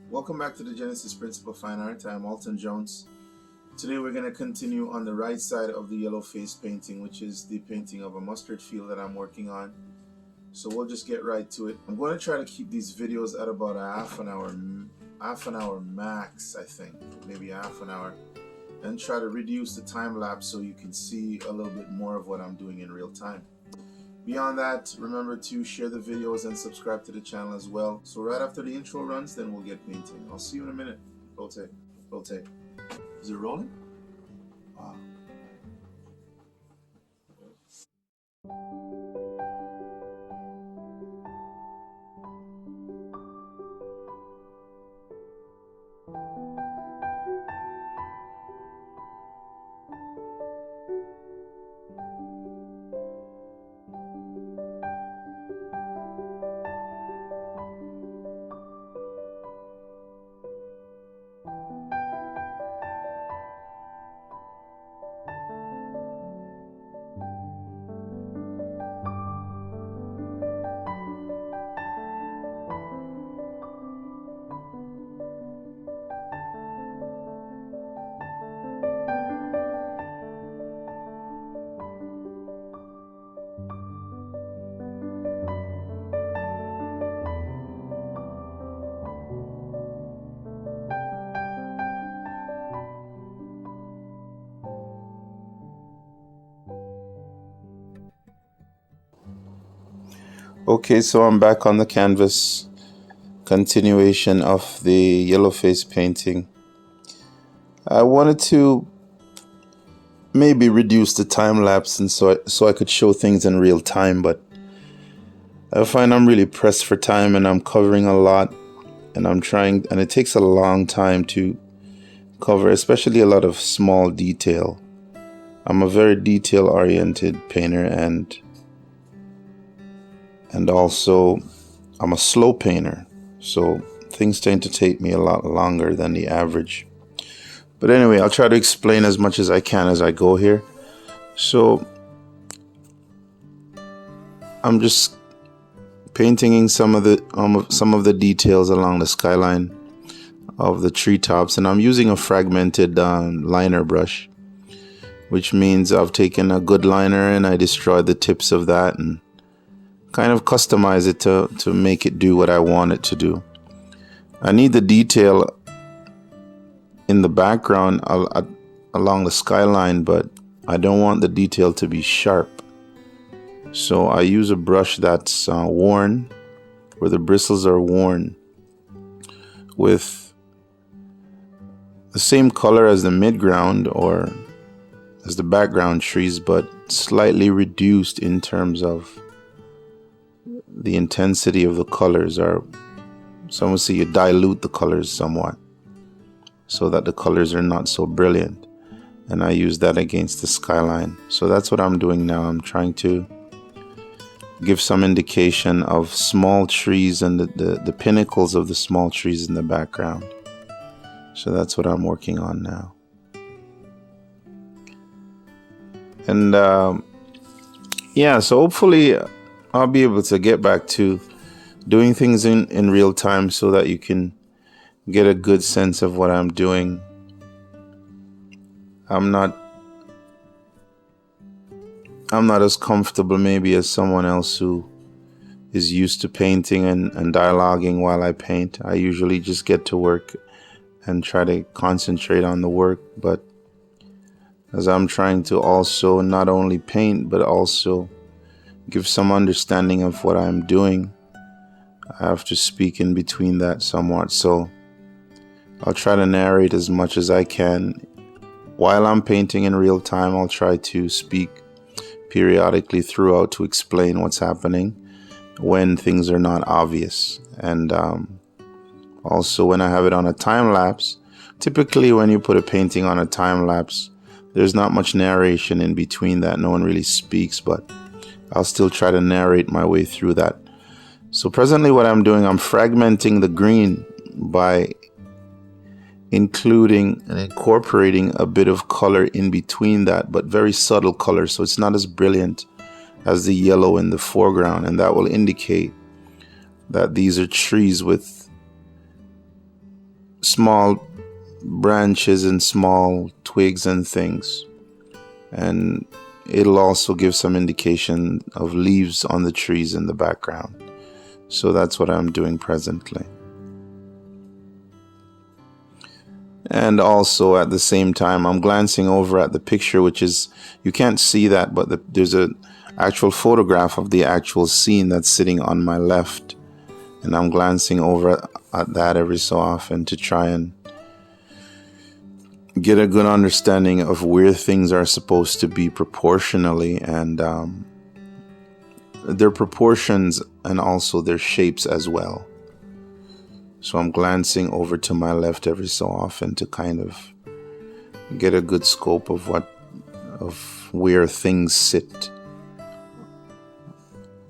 Welcome back to the Genesis Principle Fine Art. I'm Alton Jones. Today we're going to continue on the right side of the yellow face painting, which is the painting of a mustard field that I'm working on. So we'll just get right to it. I'm going to try to keep these videos at about a half an hour max, I think, maybe half an hour, and try to reduce the time lapse so you can see a little bit more of what I'm doing in real time. Beyond that, remember to share the videos and subscribe to the channel as well. So right after the intro runs, then we'll get painting. I'll see you in a minute. Rotate. Rotate. Is it rolling? Wow. Okay, so I'm back on the canvas. Continuation of the yellow face painting. I wanted to maybe reduce the time lapse and so I could show things in real time, but I find I'm really pressed for time and I'm covering a lot and and it takes a long time to cover, especially a lot of small detail. I'm a very detail oriented painter and also I'm a slow painter, so things tend to take me a lot longer than the average. But anyway, I'll try to explain as much as I can as I go here. So I'm just painting in some of the details along the skyline of the treetops, and I'm using a fragmented liner brush, which means I've taken a good liner and I destroyed the tips of that and kind of customize it to make it do what I want it to do. I need the detail in the background along the skyline, but I don't want the detail to be sharp. So I use a brush that's worn, where the bristles are worn, with the same color as the midground or as the background trees, but slightly reduced in terms of the intensity of the colors, or some would say you dilute the colors somewhat so that the colors are not so brilliant. And I use that against the skyline. So that's what I'm doing now. I'm trying to give some indication of small trees and the pinnacles of the small trees in the background. So that's what I'm working on now. And yeah, so hopefully I'll be able to get back to doing things in real time so that you can get a good sense of what I'm doing. I'm not as comfortable maybe as someone else who is used to painting and dialoguing while I paint. I usually just get to work and try to concentrate on the work, but as I'm trying to also not only paint but also give some understanding of what I'm doing, I have to speak in between that somewhat. So I'll try to narrate as much as I can. While I'm painting in real time, I'll try to speak periodically throughout to explain what's happening when things are not obvious. And also when I have it on a time lapse, typically when you put a painting on a time lapse, there's not much narration in between that. No one really speaks, but I'll still try to narrate my way through that. So presently what I'm doing, I'm fragmenting the green by including and incorporating a bit of color in between that, but very subtle color, so it's not as brilliant as the yellow in the foreground, and that will indicate that these are trees with small branches and small twigs and things, and it'll also give some indication of leaves on the trees in the background. So that's what I'm doing presently. And also at the same time, I'm glancing over at the picture, which is, you can't see that, but there's a actual photograph of the actual scene that's sitting on my left. And I'm glancing over at that every so often to try and get a good understanding of where things are supposed to be proportionally, and their proportions and also their shapes as well. So I'm glancing over to my left every so often to kind of get a good scope of where things sit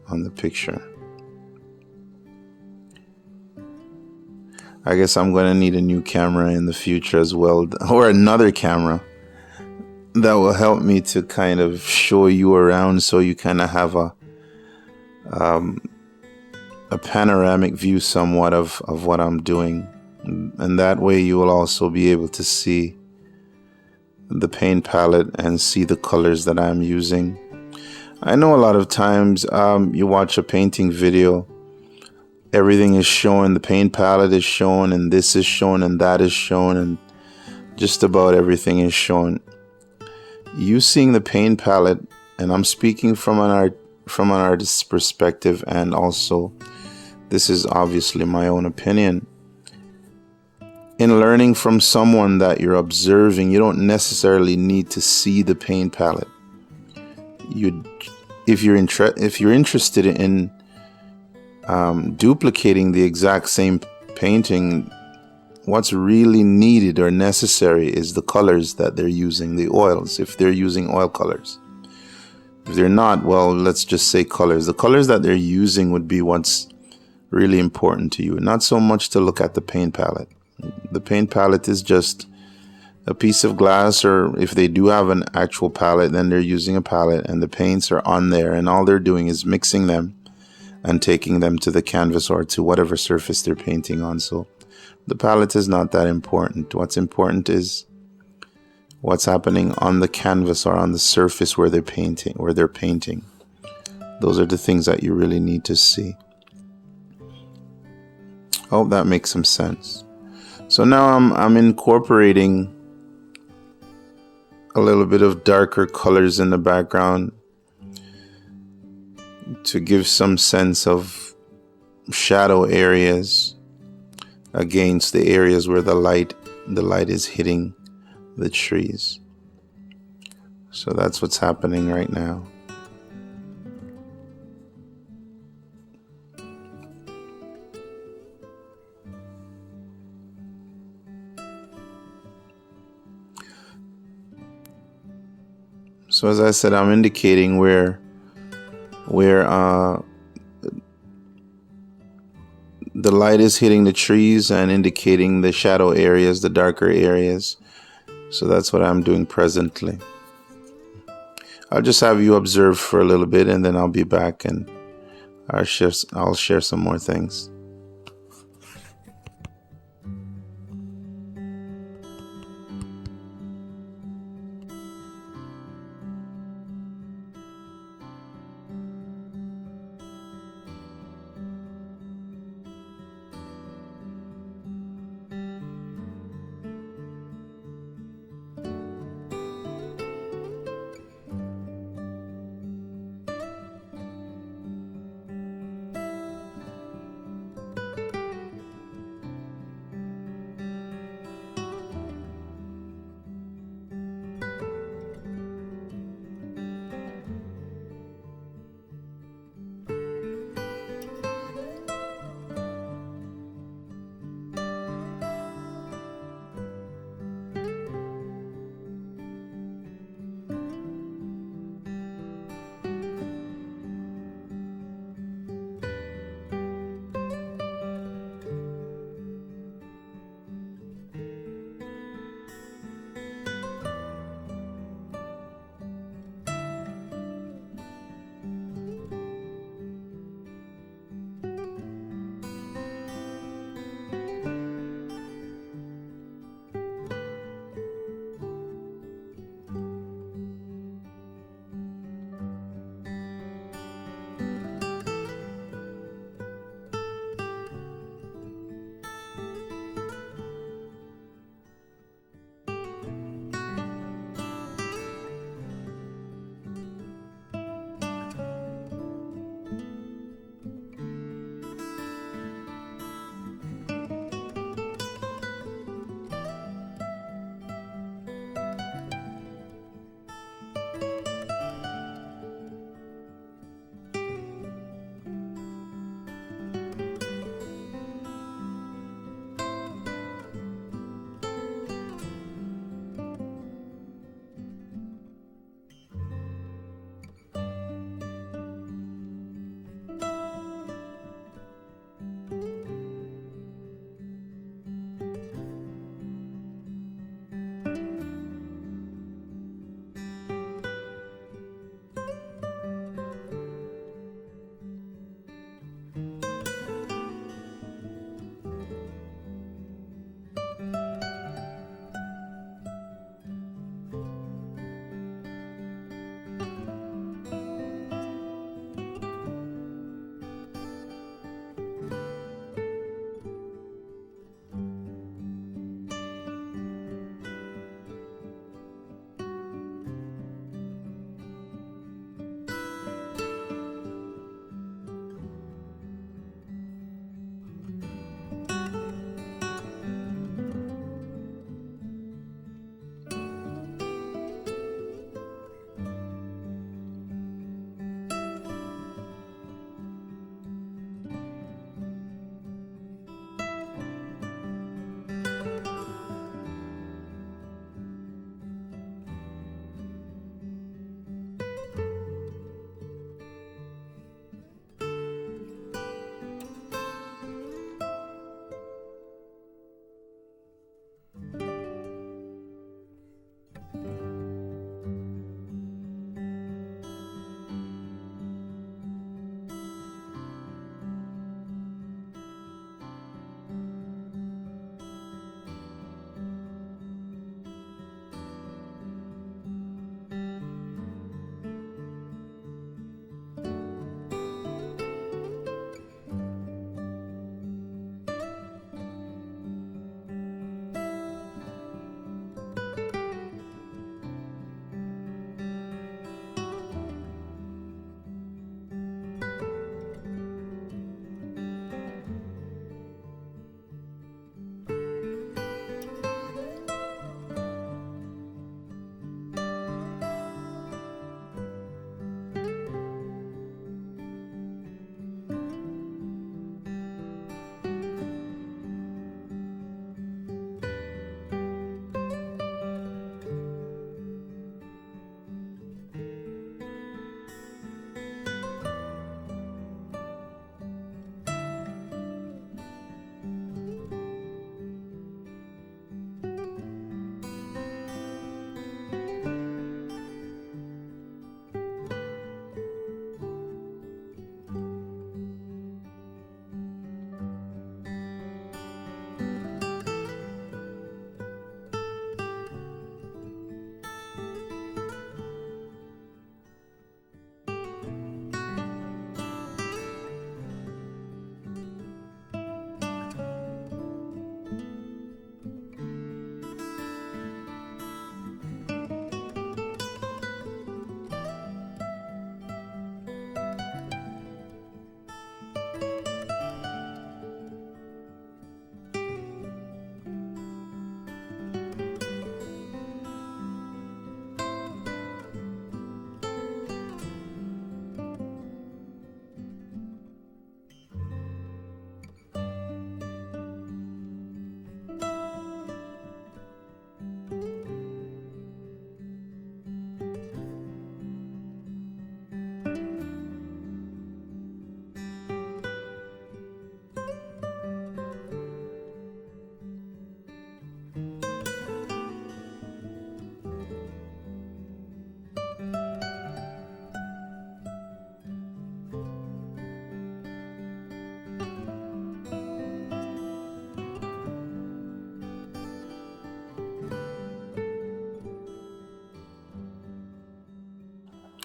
on the picture. I guess I'm going to need a new camera in the future as well, or another camera that will help me to kind of show you around, so you kind of have a panoramic view somewhat of what I'm doing. And that way you will also be able to see the paint palette and see the colors that I'm using. I know a lot of times you watch a painting video, everything is shown, the paint palette is shown, and this is shown, and that is shown, and just about everything is shown. You seeing the paint palette, and I'm speaking from an artist's perspective, and also this is obviously my own opinion. In learning from someone that you're observing, you don't necessarily need to see the paint palette. If you're interested in duplicating the exact same painting, what's really needed or necessary is the colors that they're using, the oils, if they're using oil colors. If they're not, well, let's just say colors. The colors that they're using would be what's really important to you, not so much to look at the paint palette. The paint palette is just a piece of glass, or if they do have an actual palette, then they're using a palette and the paints are on there, and all they're doing is mixing them and taking them to the canvas or to whatever surface they're painting on. So the palette is not that important. What's important is what's happening on the canvas or on the surface where they're painting. Those are the things that you really need to see. I hope that makes some sense. So now I'm incorporating a little bit of darker colors in the background to give some sense of shadow areas against the areas where the light is hitting the trees. So that's what's happening right now. So as I said, I'm indicating where the light is hitting the trees and indicating the shadow areas, the darker areas. So that's what I'm doing presently. I'll just have you observe for a little bit, and then I'll be back and I'll share some more things.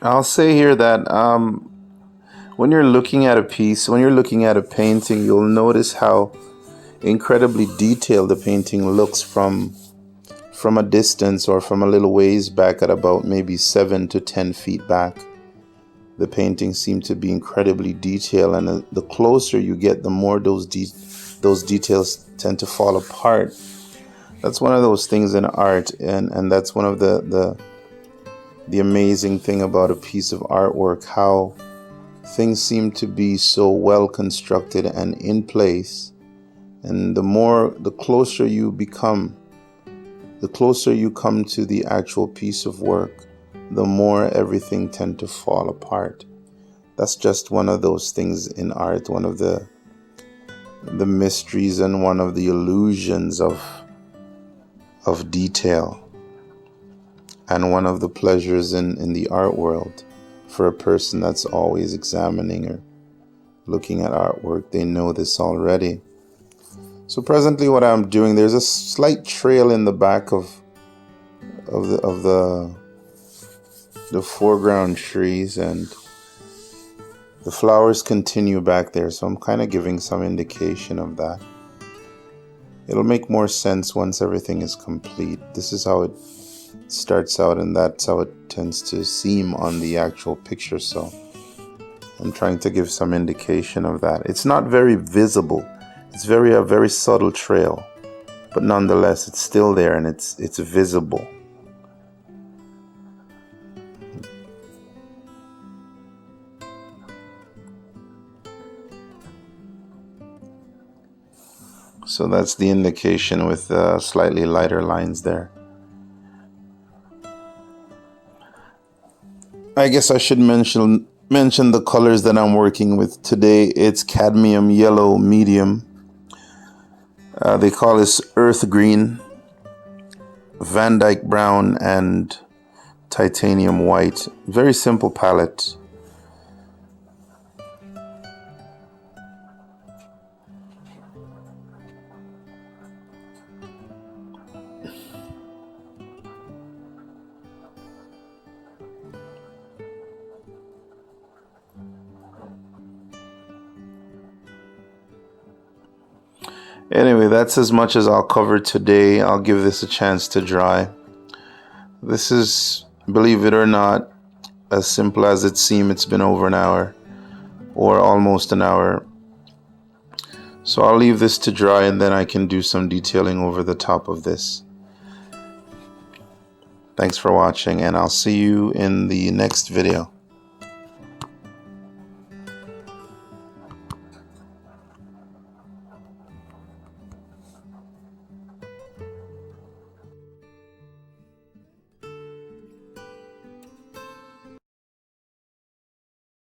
I'll say here that when you're looking at a piece, when you're looking at a painting, you'll notice how incredibly detailed the painting looks from a distance or from a little ways back at about maybe 7 to 10 feet back. The paintings seem to be incredibly detailed, and the closer you get, the more those details tend to fall apart. That's one of those things in art, and that's one of the amazing thing about a piece of artwork, how things seem to be so well constructed and in place. And the closer you come to the actual piece of work, the more everything tend to fall apart. That's just one of those things in art, one of the mysteries and one of the illusions of detail, and one of the pleasures in the art world for a person that's always examining or looking at artwork. They know this already. So presently what I'm doing, there's a slight trail in the back of the foreground trees, and the flowers continue back there, so I'm kind of giving some indication of that. It'll make more sense once everything is complete. This is how it starts out, and that's how it tends to seem on the actual picture, so I'm trying to give some indication of that. It's not very visible. It's a very subtle trail, but nonetheless it's still there, and it's visible. So that's the indication with slightly lighter lines there. I guess I should mention the colors that I'm working with today. It's cadmium yellow medium. They call this earth green, Van Dyke brown, and titanium white. Very simple palette. Anyway, that's as much as I'll cover today. I'll give this a chance to dry. This is, believe it or not, as simple as it seems. It's been over an hour, or almost an hour. So I'll leave this to dry, and then I can do some detailing over the top of this. Thanks for watching, and I'll see you in the next video.